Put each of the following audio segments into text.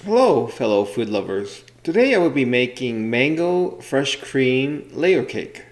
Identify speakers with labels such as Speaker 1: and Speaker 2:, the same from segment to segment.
Speaker 1: Hello, fellow food lovers. Today I will be making mango fresh cream layer cake.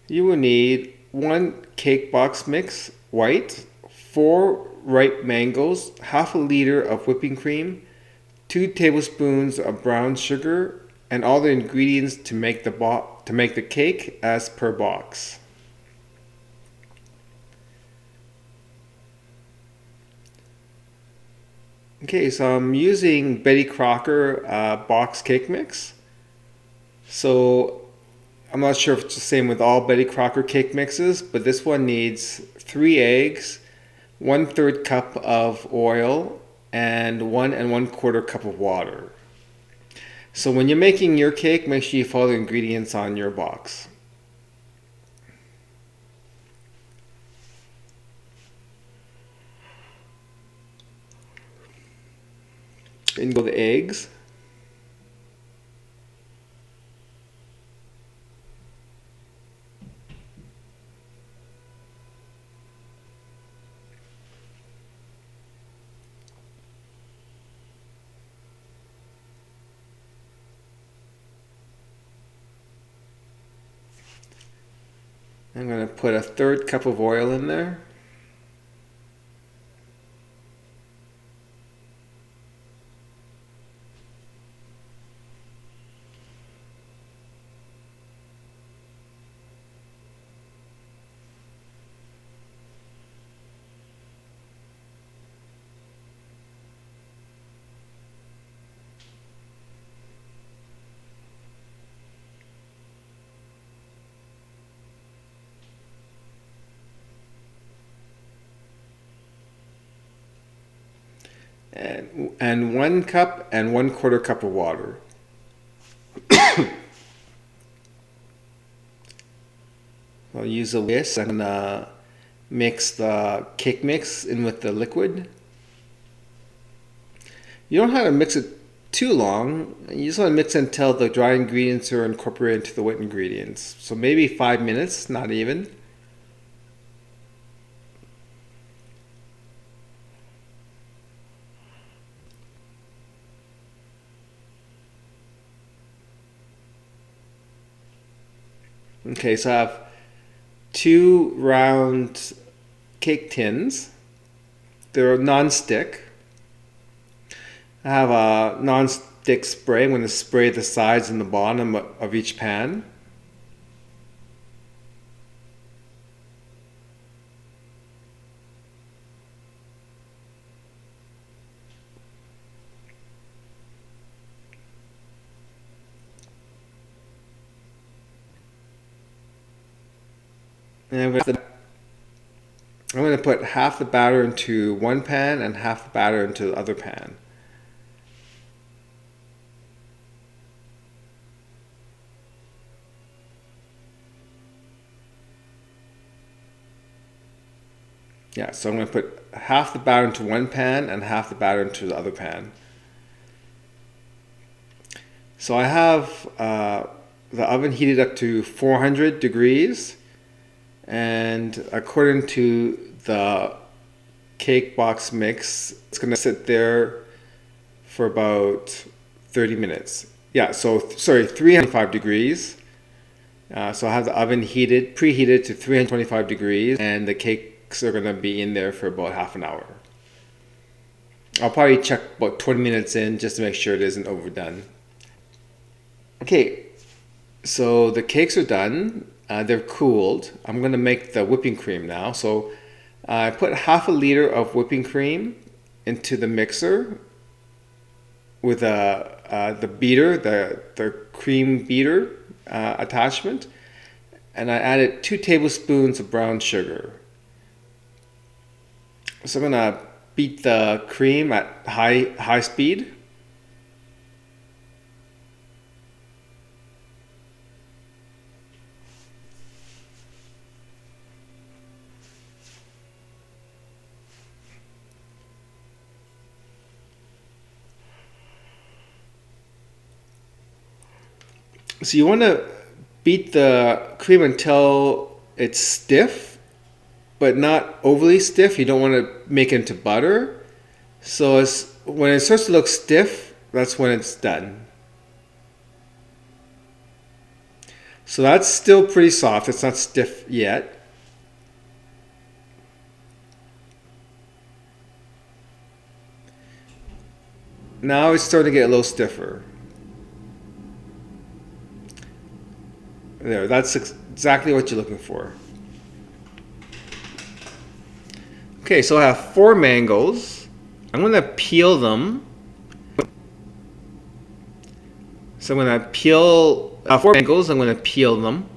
Speaker 1: You will need one cake box mix, white, four ripe mangoes, half a liter of whipping cream, 2 tablespoons of brown sugar, and all the ingredients to make the cake as per box. Okay, so I'm using Betty Crocker box cake mix. So I'm not sure if it's the same with all Betty Crocker cake mixes, but this one needs 3 eggs, 1/3 cup of oil, and 1 1/4 cup of water. So when you're making your cake, make sure you follow the ingredients on your box. And go the eggs. I'm going to put 1/3 cup of oil in there. And 1 cup and 1/4 cup of water. I'll use a whisk and mix the cake mix in with the liquid. You don't have to mix it too long. You just want to mix until the dry ingredients are incorporated into the wet ingredients. So maybe 5 minutes, not even. Okay, so I have two round cake tins. They're non-stick. I have a non-stick spray. I'm going to spray the sides and the bottom of each pan. And I'm going to put half the batter into one pan and half the batter into the other pan. Yeah, so I'm going to put half the batter into one pan and half the batter into the other pan. So I have the oven heated up to 400 degrees, and according to the cake box mix, it's going to sit there for about 30 minutes. Yeah, so sorry, 325 degrees. So I have the oven preheated to 325 degrees, and the cakes are going to be in there for about half an hour. I'll probably check about 20 minutes in just to make sure it isn't overdone. Okay, so the cakes are done. They're cooled. I'm going to make the whipping cream now. So I put half a liter of whipping cream into the mixer with the beater, the cream beater attachment, and I added 2 tablespoons of brown sugar. So I'm gonna beat the cream at high speed. So you want to beat the cream until it's stiff but not overly stiff. You don't want to make it into butter. So when it starts to look stiff, that's when it's done. So that's still pretty soft. It's not stiff yet. Now it's starting to get a little stiffer. There, that's exactly what you're looking for. Okay, so I have 4 mangoes. I'm going to peel them. So I'm going to peel 4 mangoes. I'm going to peel them.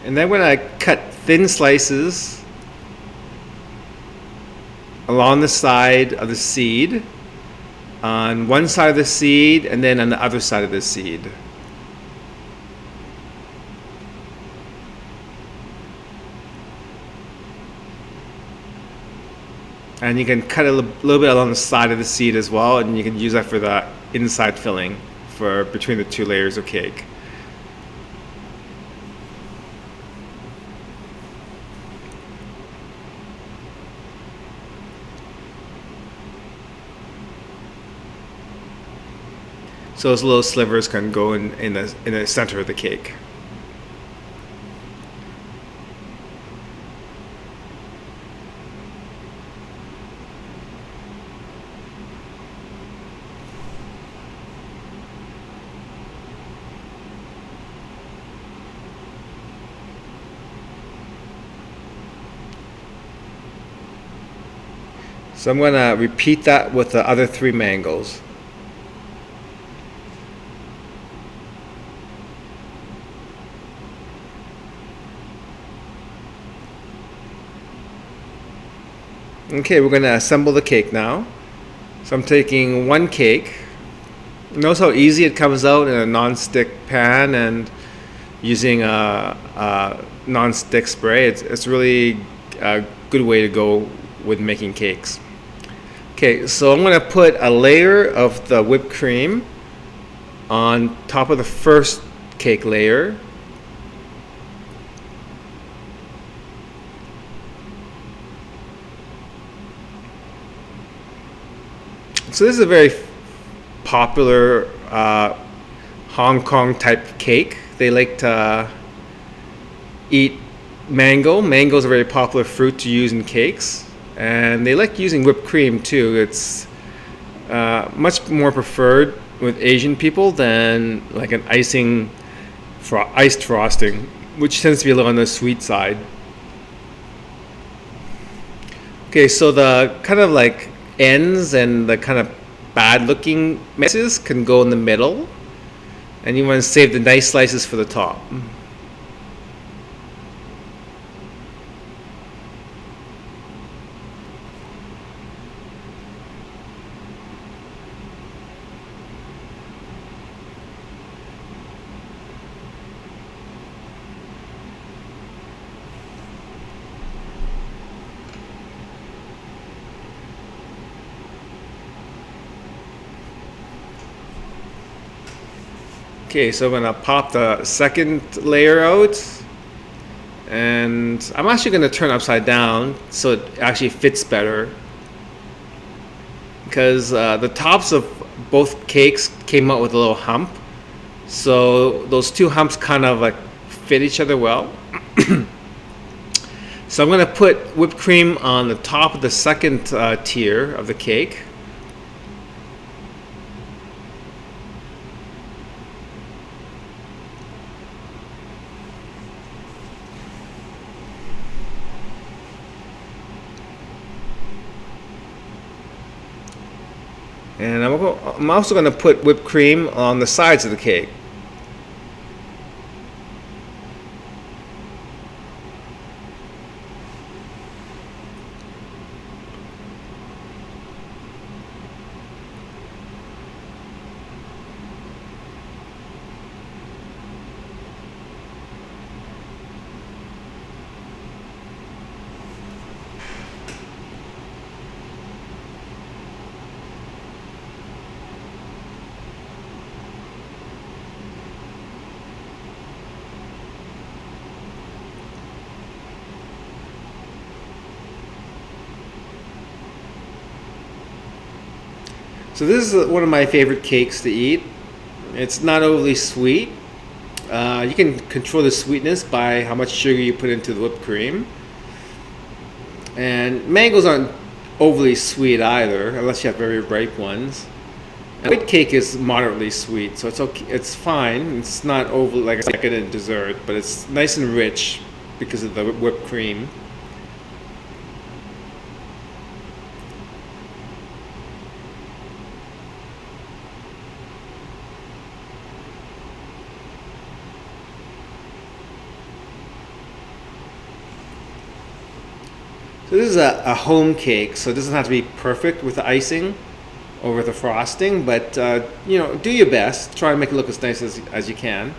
Speaker 1: And then when I cut thin slices along the side of the seed, on one side of the seed and then on the other side of the seed. And you can cut a little bit along the side of the seed as well, and you can use that for the inside filling for between the 2 layers of cake. So those little slivers can go in the center of the cake. So I'm going to repeat that with the other 3 mangoes. Okay, we're going to assemble the cake now. So I'm taking 1 cake. Notice how easy it comes out in a non-stick pan and using a non-stick spray. It's really a good way to go with making cakes. Okay, so I'm going to put a layer of the whipped cream on top of the first cake layer. So this is a very popular Hong Kong type cake. They like to eat mango. Mango is a very popular fruit to use in cakes. And they like using whipped cream too. It's much more preferred with Asian people than like an iced frosting, which tends to be a little on the sweet side. Okay, so the kind of like ends and the kind of bad looking mixes can go in the middle, and you want to save the nice slices for the top. Okay, so I'm going to pop the second layer out, and I'm actually going to turn it upside down so it actually fits better, because the tops of both cakes came out with a little hump, so those 2 humps kind of like fit each other well. So I'm going to put whipped cream on the top of the second tier of the cake. And I'm also going to put whipped cream on the sides of the cake. So this is one of my favorite cakes to eat. It's not overly sweet. You can control the sweetness by how much sugar you put into the whipped cream. And mangoes aren't overly sweet either, unless you have very ripe ones. And white cake is moderately sweet, so it's okay. It's fine. It's not over like a dessert, but it's nice and rich because of the whipped cream. So this is a home cake, so it doesn't have to be perfect with the icing or with the frosting, but you know, do your best. Try to make it look as nice as you can.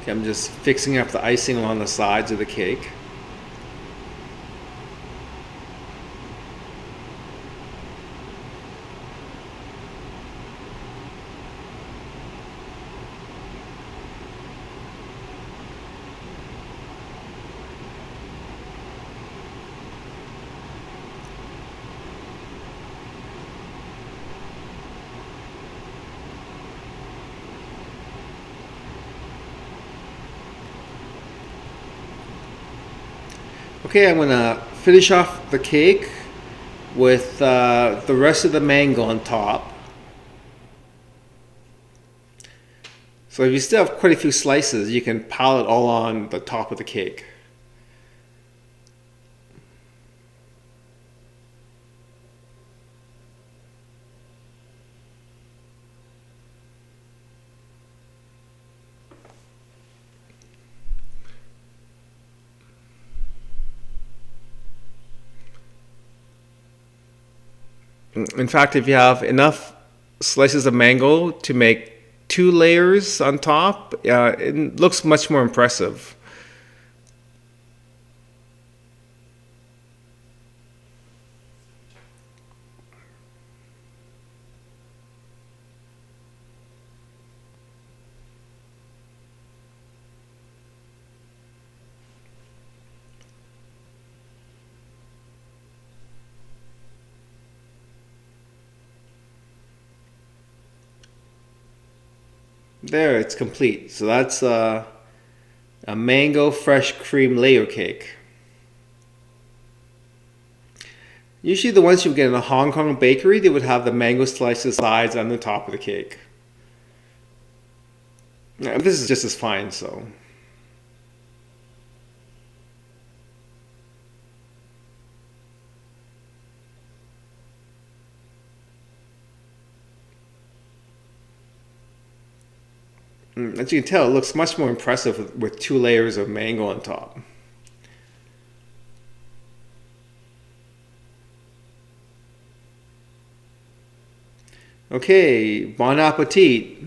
Speaker 1: Okay, I'm just fixing up the icing along the sides of the cake. Okay, I'm gonna finish off the cake with the rest of the mango on top. So if you still have quite a few slices, you can pile it all on the top of the cake. In fact, if you have enough slices of mango to make 2 layers on top, it looks much more impressive. There, it's complete. So that's a mango fresh cream layer cake. Usually the ones you get in a Hong Kong bakery, they would have the mango slices sides on the top of the cake. This is just as fine, so. As you can tell, it looks much more impressive with 2 layers of mango on top. Okay, bon appetit.